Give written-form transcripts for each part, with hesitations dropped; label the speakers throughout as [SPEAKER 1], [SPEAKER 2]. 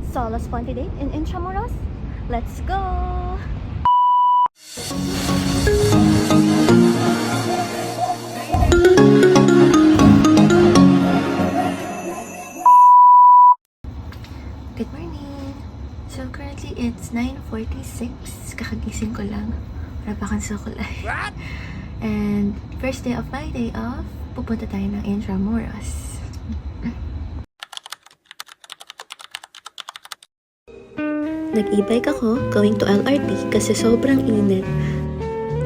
[SPEAKER 1] Solo Sponte Day in Intramuros. Let's go! Good morning! So currently it's 9:46. Kakagising ko lang. Para pa kang sukulay. And first day of my day off, pupunta tayo ng Intramuros. Nag-e-bike ako going to LRT kasi sobrang init.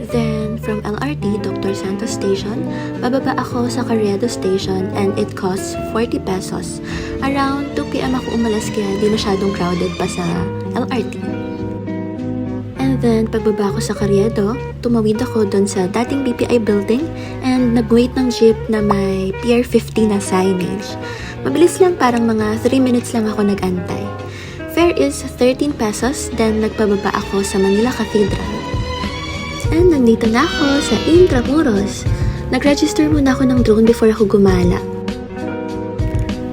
[SPEAKER 1] Then, from LRT, Dr. Santos Station, bababa ako sa Carriedo Station and it costs 40 pesos. Around 2 p.m. ako umalas kaya di masyadong crowded pa sa LRT. And then, pagbaba ko sa Carriedo, tumawid ako dun sa dating BPI building and nag-wait ng jeep na may Pier 50 na signage. Mabilis lang, parang mga 3 minutes lang ako nag-antay. Fare is 13 pesos, then nagpababa ako sa Manila Cathedral. And nandito na ako sa Intramuros. Nag-register muna ako ng drone before ako gumala.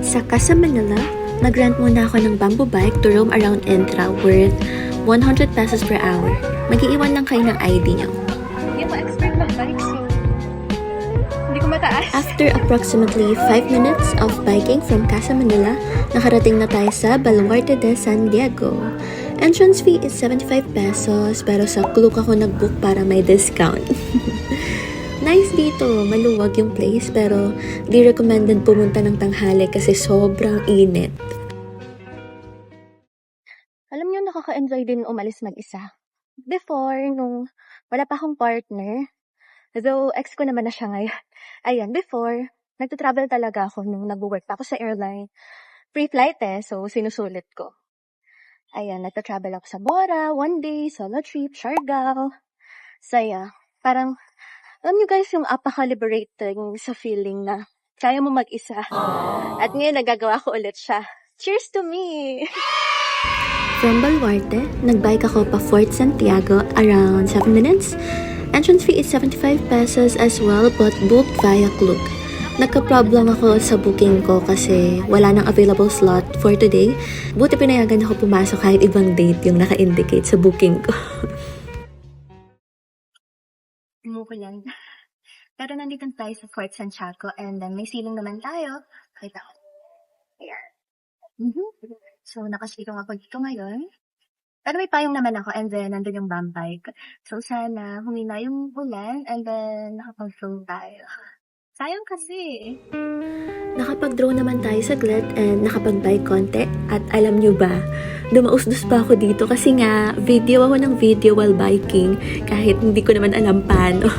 [SPEAKER 1] Sa Casa Manila, nag-rent muna ako ng bamboo bike to roam around Intra worth 100 pesos per hour. Mag-iiwan lang kayo ng ID nyo.
[SPEAKER 2] Hindi ako expert mag-bike, so hindi ko mataas.
[SPEAKER 1] After approximately 5 minutes of biking from Casa Manila, nakarating na tayo sa Baluarte de San Diego. Entrance fee is 75 pesos, pero sa Klook ako nag-book para may discount. Nice dito, maluwag yung place, pero di recommended pumunta ng tanghali kasi sobrang init. Alam niyo, nakaka-enjoy din umalis mag-isa. Before, nung wala pa akong partner, though ex ko naman na siya ngayon. Ayan, before, nagta-travel talaga ako nung nag-work pa ako sa airline. Free flight so sinusulit ko. Ayan, nagta-travel ako sa Bora, one day, solo trip, Siargao. Saya. Parang, alam niyo guys, yung apaka-liberating sa feeling na kaya mo mag-isa. At ngayon, nagagawa ko ulit siya. Cheers to me! From Baluarte, nag-bike ako pa Fort Santiago around 7 minutes. Entrance fee is 75 pesos as well, but booked via Klook. Nagka-problem ako sa booking ko kasi wala nang available slot for today. Buti pinayagan ako pumasok kahit ibang date yung naka-indicate sa booking ko.
[SPEAKER 2] Umukulan. Pero nandito tayo sa Fort Santiago and then may ceiling naman tayo. Kita ko. Ayan. So, nakasilong ako dito ngayon. Pero may payong naman ako and then nandun yung bump bike. So, sana humina yung ulan and then nakapag-film tayo. Sayang kasi.
[SPEAKER 1] Nakapag-drone naman tayo saglit and nakapag-bike konti. At alam nyo ba, dumausdos pa ako dito kasi nga video ako ng video while biking kahit hindi ko naman alam paano.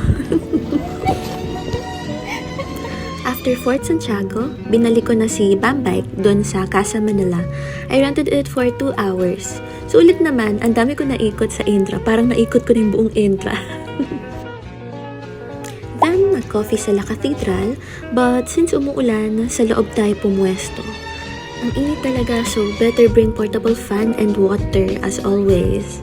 [SPEAKER 1] After Fort Santiago, binalik ko na si Bambike doon sa Casa Manila. I rented it for 2 hours. Sulit naman, ang dami ko naikot sa Intra. Parang naikot ko na yung buong Intra. Then, nag-coffee sa La Cathedral, but since umuulan, sa loob tayo pumuesto. Ang init talaga, so better bring portable fan and water as always.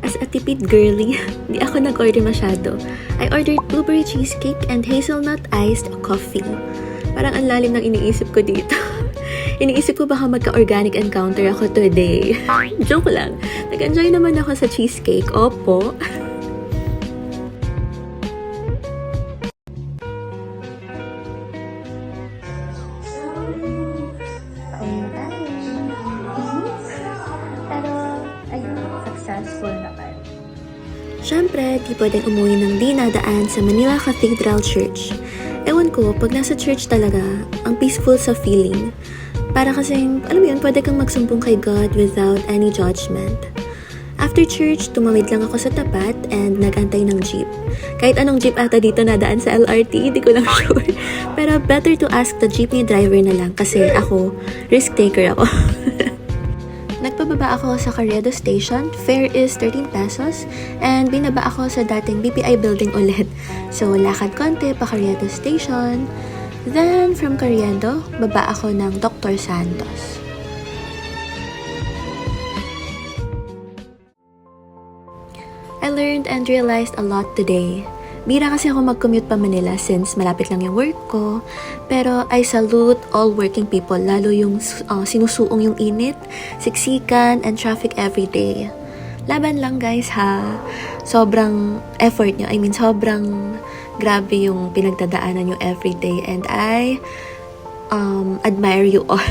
[SPEAKER 1] As a tipid girly, di ako nag-order masyado. I ordered blueberry cheesecake and hazelnut iced coffee. Parang ang lalim ng iniisip ko dito. Iniisip ko baka magka-organic encounter ako today. Joke lang. Nag-enjoy naman ako sa cheesecake. Opo.
[SPEAKER 2] Pero, ayun, successful naman.
[SPEAKER 1] Siyempre, di pwedeng umuwi ng di nadaan sa Manila Cathedral Church. Ewan ko, pag nasa church talaga, ang peaceful sa feeling. Para kasing, alam mo yun, pwede kang magsumbong kay God without any judgment. After church, tumawid lang ako sa tapat and nag-antay ng jeep. Kahit anong jeep ata dito nadaan sa LRT, hindi ko lang sure. Pero better to ask the jeepney driver na lang kasi ako, risk taker ako. Nagpababa ako sa Carriedo Station, fare is 13 pesos, and binaba ako sa dating BPI building ulit. So, lakad konti pa Carriedo Station. Then, from Carriedo, baba ako ng Dr. Santos. I learned and realized a lot today. Bira kasi ako mag-commute pa Manila since malapit lang yung work ko. Pero I salute all working people, lalo yung sinusuong yung init, siksikan, and traffic everyday. Laban lang guys ha. Sobrang effort nyo. I mean, sobrang grabe yung pinagdadaanan nyo everyday. And I admire you all.